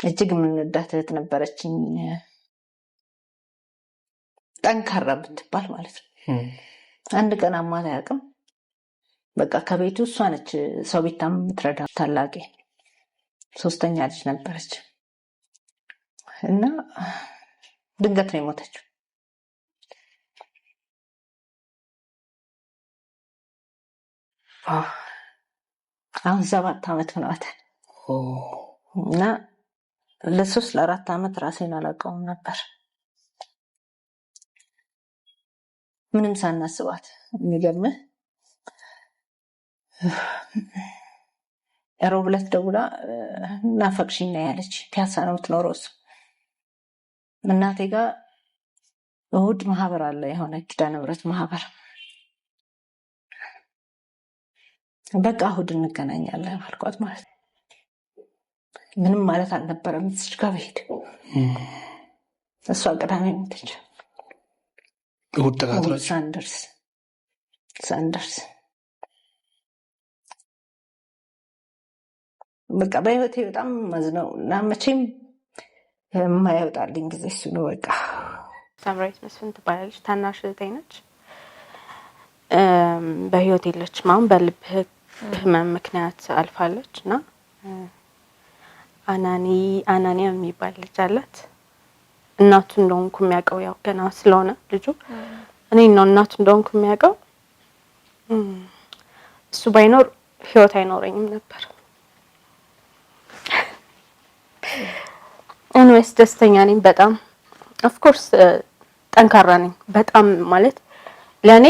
እጅግ የምንወዳት እህት ነበረችኝ ጠንካራ ብትባል ማለት ነው አንድ ቀን አሟት አያውቅም በቃ ከቤቱ እሷ ነች ሰው ቤታም የምትረዳ ታላቄ ሶስተኛ ልጅ ነበረች እና ድንገት ነው የሞተችው አሁን 7 ዓመት ሆኗታል እና ለ3-4 ዓመት ራሴን አላውቀውም ነበር ምንም ሳናስባት የሚገርምህ ሮብ ዕለት ደውላ ናፈቅሽኝ ነው ያለች ፒያሳ ነው የምትኖረው እናቴ ጋር እሑድ ማህበር አለ የሆነ ኪዳነ ምህረት ማህበር በቃ እሑድ እንገናኛለን አልኳት ማለት ምንም ማለት አልነበረም እዚህ ጋር ብሄድ እሷ ቅዳሜ ሞተች እሑድ ተቃጥለች ሳንደርስ በቃ በህይወቴ በጣም ማዝነው እና መቼም የማይወጣልኝ ጊዜ እሱ ነው በቃ ሳምራዊት መስፍን ትባላለች ታናሽ እህቴ ነች በህይወት የለችም አሁን በልብ ህመም ምክንያት አልፋለች እና አናኒያ የሚባል ልጅ አላት እናቱ እንደሆንኩ የሚያውቀው ያው ገና ስለሆነ ልጁ እኔ ነው እናቱ እንደሆንኩ የሚያውቀው እሱ ባይኖር ህይወት አይኖረኝም ነበር እኔስ ደስተኛ ነኝ በጣም ኦፍ ኮርስ ጠንካራ ነኝ በጣም ማለት ለኔ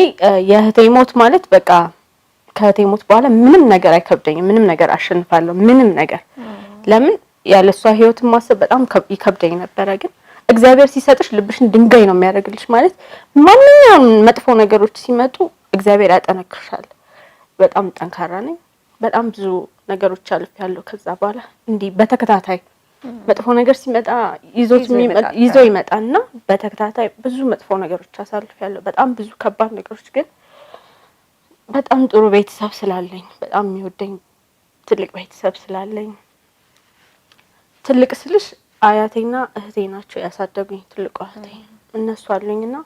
የእህቴ ሞት ማለት በቃ ከእህቴ ሞት በኋላ ምንም ነገር አይከብደኝም ምንም ነገር አሸንፋለሁ ምንም ነገር ለምን ያለሷ ህይወት ማሰብ በጣም ይከብደኝ ነበር ግን እግዚአብሔር ሲሰጥሽ ልብሽን ድንጋይ ነው የሚያደርግልሽ ማለት ማንኛውም መጥፎ ነገሮች ሲመጡ እግዚአብሔር ያጠነክርሻል በጣም ጠንካራ ነኝ በጣም ብዙ ነገሮች አልፌያለሁ ከዛ በኋላ እንዲ በተከታታይ መጥፎ ነገር ሲመጣ ይዞ ይመጣና በተከታታይ ብዙ መጥፎ ነገሮች አሳልፌያለሁ በጣም ብዙ ከባድ ነገሮች ግን በጣም ጥሩ ቤተሰብ ስላለኝ በጣም የሚወደኝ ትልቅ ቤተሰብ ስላለኝ ትልቅ ስልሽ አያቴና እህቴ ናቸው ያሳደጉኝ ትልቁ እህቴ እነሱ አሉኝና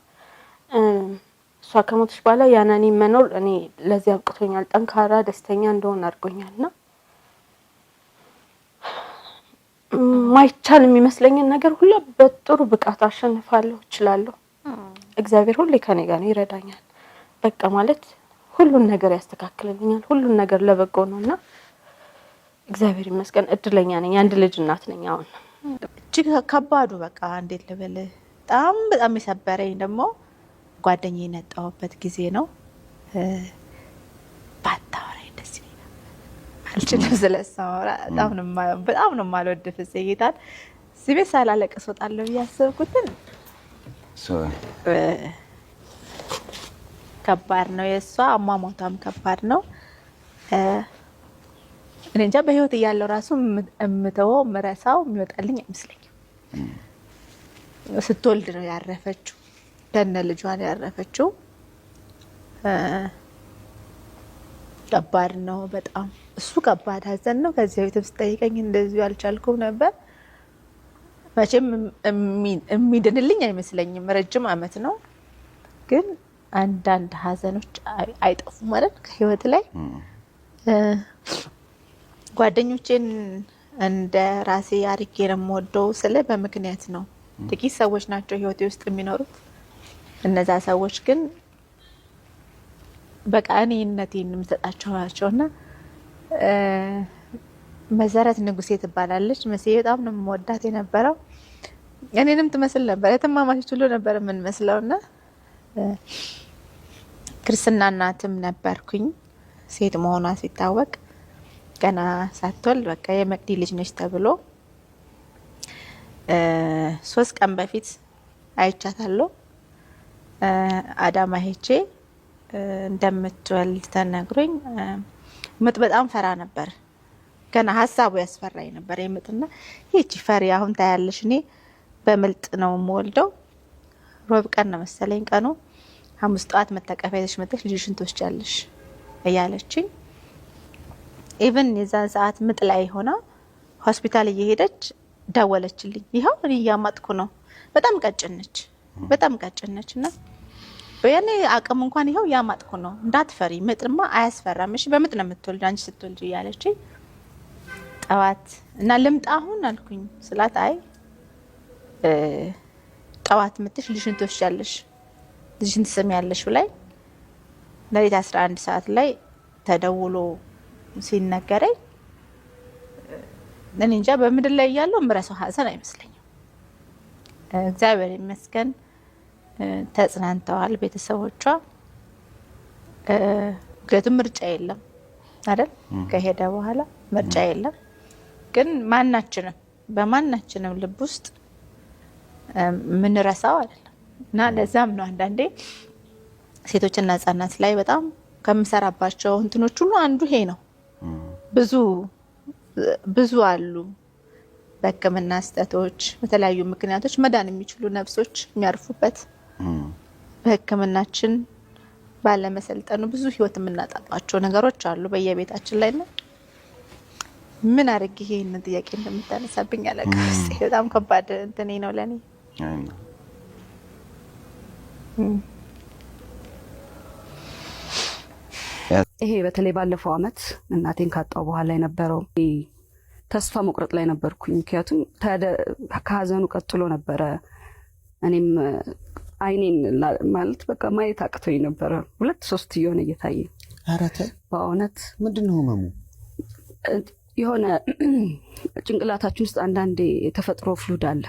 እሷ ከሞተች በኋላ ያናኒ መኖር እኔ ለዚህ አብቅቶኛል ጠንካራ ደስተኛ እንደሆነ አድርጎኛልና ማይቻል የሚመስለኝ ነገር ሁሉ በጥሩ ብቃት አሸንፋለሁ እችላለሁ እግዚአብሔር ሁሌ ከኔ ጋር ነው ይረዳኛል በቃ ማለት ሁሉን ነገር ያስተካክልልኛል ሁሉን ነገር ለበጎ ነውና እግዚአብሔር ይመስገን እድለኛ ነኝ አንድ ልጅ እናት ነኝ አሁን እጅግ ከባዱ በቃ እንዴት ልበል በጣም የሰበረኝ ደግሞ ጓደኛዬ ነጣውበት ጊዜ ነው ባታወራኝ ደስ ይላል አልችልም ስለሳወራ በጣም ነው የማልወድ ፍፄ ሲቤት ሳላለቅስ ወጣለሁ ያሰብኩትን ከባድ ነው የሷ አሟሟቷም ከባድ ነው እኔ እንጃ በህይወት እያለሁ ራሱ እምተወው ምረሳው የሚወጣልኝ አይመስለኝም ስትወልድ ነው ያረፈችው ከነ ልጇ ነው ያረፈችው ከባድ ነው በጣም እሱ ከባድ ሀዘን ነው ከዚህ በፊት ስጠይቀኝ እንደዚህ አልቻልኩም ነበር መቼም የሚድንልኝ አይመስለኝም ረጅም አመት ነው ግን አንዳንድ ሀዘኖች አይጠፉም ማለት ከህይወት ላይ ጓደኞቼን እንደ ራሴ አርጌ ነው የምወደው ስለ በምክንያት ነው ጥቂት ሰዎች ናቸው ህይወቴ ውስጥ የሚኖሩት እነዛ ሰዎች ግን በቃ እኔነቴን የምሰጣቸው ናቸውና መሰረት ንጉሴ ትባላለች መሲዬ በጣም ነው የምወዳት የነበረው እኔንም ትመስል ነበር የተማማቾች ሁሉ ነበር ምን መስለውና ክርስትና እናትም ነበርኩኝ ሴት መሆኗ ሲታወቅ ገና ሳትወልድ በቃ የመቅዲ ልጅ ነች ተብሎ 3 ቀን በፊት አይቻታለሁ አዳማ ሄጄ እንደምትወልድ ተነግሮኝ ምጥ በጣም ፈራ ነበር ገና ሐሳቡ ያስፈራኝ ነበር የምጥና ይቺ ፈሪ አሁን ታያለሽ እኔ በመልጥ ነው የምወልደው ሮብ ቀን ነው መሰለኝ ቀኑ ሐሙስ ጧት መተቀፈያ ይዘሽ መጥተሽ ልጅሽን ትወስጃለሽ እያለችኝ ኢቭን የዛን ሰዓት ምጥ ላይ ሆና ሆስፒታል እየሄደች ደወለችልኝ። ይኸው እኔ እያማጥኩ ነው። በጣም ቀጭን ነች እና በያኔ አቅም እንኳን ይኸው እያማጥኩ ነው፣ እንዳትፈሪ ምጥማ አያስፈራም፣ እሺ በምጥ ነው የምትወልድ አንቺ ስትወልጂ እያለችኝ ጠዋት እና ልምጣ አሁን አልኩኝ ስላት አይ ጠዋት ምጥሽ ልጅን ትወስጃለሽ ልጅን ትሰሚያለሽ ብላይ ለሊት 11 ሰዓት ላይ ተደውሎ ሲነገረኝ እኔ እንጃ በምድር ላይ ያለው ምረሰው ሀዘን አይመስለኝም። እግዚአብሔር ይመስገን ተጽናንተዋል ቤተሰቦቿ። ምክንያቱም ምርጫ የለም አይደል? ከሄደ በኋላ ምርጫ የለም። ግን በማናችንም ልብ ውስጥ ምንረሳው አይደለም እና ለዛም ነው አንዳንዴ ሴቶችና ህጻናት ላይ በጣም ከምሰራባቸው እንትኖች ሁሉ አንዱ ይሄ ነው። ብዙ አሉ በህክምና ስህተቶች በተለያዩ ምክንያቶች መዳን የሚችሉ ነፍሶች የሚያርፉበት በህክምናችን ባለመሰልጠኑ ብዙ ህይወት የምናጣባቸው ነገሮች አሉ በየቤታችን ላይ ነው። ምን አድርጌ ይሄንን ጥያቄ እንደምታነሳብኝ አላውቅም። በጣም ከባድ እንትኔ ነው ለኔ። ይሄ በተለይ ባለፈው አመት እናቴን ካጣው በኋላ የነበረው ተስፋ መቁረጥ ላይ ነበርኩኝ። ምክንያቱም ከሀዘኑ ቀጥሎ ነበረ እኔም አይኔን ማለት በቃ ማየት አቅቶኝ ነበረ 2-3 እየሆነ እየታየ። አራተ በእውነት ምንድነው ህመሙ? የሆነ ጭንቅላታችን ውስጥ አንዳንዴ የተፈጥሮ ፍሉድ አለ።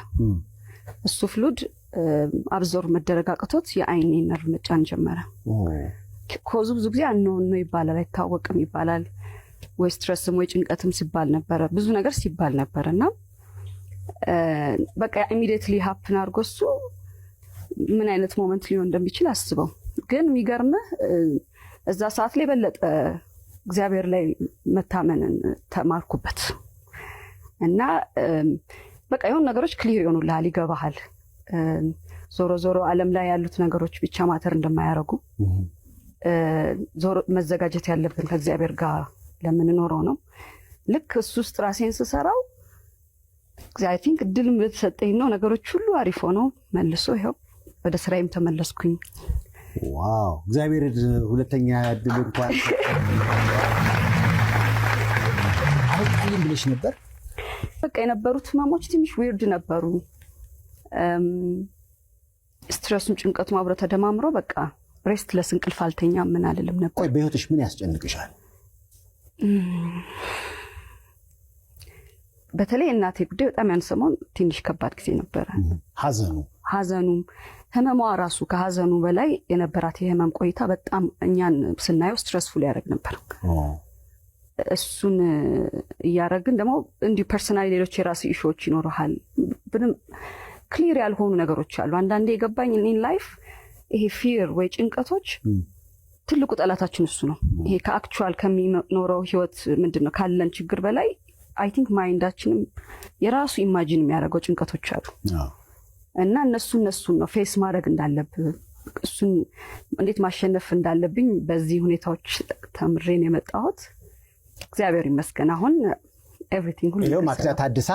እሱ ፍሉድ አብዞር መደረግ አቅቶት የአይኔ ነርቭ መጫን ጀመረ። ኮዙ ብዙ ጊዜ አንሆን ነው ይባላል፣ አይታወቅም ይባላል። ወይ ስትረስም ወይ ጭንቀትም ሲባል ነበረ፣ ብዙ ነገር ሲባል ነበርና በቃ ኢሚዲየትሊ ሃፕን አድርጎ እሱ ምን አይነት ሞመንት ሊሆን እንደሚችል አስበው። ግን የሚገርምህ እዛ ሰዓት ላይ በለጠ እግዚአብሔር ላይ መታመንን ተማርኩበት እና በቃ የሆኑ ነገሮች ክሊር ይሆኑልሃል፣ ይገባሃል። ዞሮ ዞሮ ዓለም ላይ ያሉት ነገሮች ብቻ ማተር እንደማያረጉ ዞሮ መዘጋጀት ያለብን ከእግዚአብሔር ጋር ለምንኖረው ነው። ልክ እሱ ውስጥ ራሴን ስሰራው አይ ቲንክ እድልም በተሰጠኝ ነው ነገሮች ሁሉ አሪፍ ሆነው መልሶ ይኸው ወደ ስራዬም ተመለስኩኝ። ዋው እግዚአብሔር ሁለተኛ እድል እንኳን አውጣልኝ ብለሽ ነበር። በቃ የነበሩት ህመሞች ትንሽ ዊርድ ነበሩ። ስትረሱም ጭንቀቱም አብሮ ተደማምሮ በቃ ሬስትለስ እንቅልፍ አልተኛም ምን አልልም ነበር። ቆይ በህይወትሽ ምን ያስጨንቅሻል? በተለይ እናቴ ጉዳይ በጣም ያንሰማው ትንሽ ከባድ ጊዜ ነበረ። ሀዘኑም ህመሟ ራሱ ከሀዘኑ በላይ የነበራት የህመም ቆይታ በጣም እኛን ስናየው ስትረስፉል ያደርግ ነበር። እሱን እያደረግን ደግሞ እንዲሁ ፐርሰናሊ ሌሎች የራሱ ኢሹዎች ይኖረሃል። ምንም ክሊር ያልሆኑ ነገሮች አሉ። አንዳንዴ የገባኝ ኢን ላይፍ ይሄ ፊር ወይ ጭንቀቶች ትልቁ ጠላታችን እሱ ነው። ይሄ ከአክቹዋል ከሚኖረው ህይወት ምንድነው ካለን ችግር በላይ አይ ቲንክ ማይንዳችንም የራሱ ኢማጂን የሚያደርገው ጭንቀቶች አሉ እና እነሱን ነው ፌስ ማድረግ እንዳለብህ እሱን እንዴት ማሸነፍ እንዳለብኝ በዚህ ሁኔታዎች ተምሬን የመጣሁት። እግዚአብሔር ይመስገን አሁን ኤቭሪቲንግ ሁሉ ይሄው ማክሲያ ታድሳ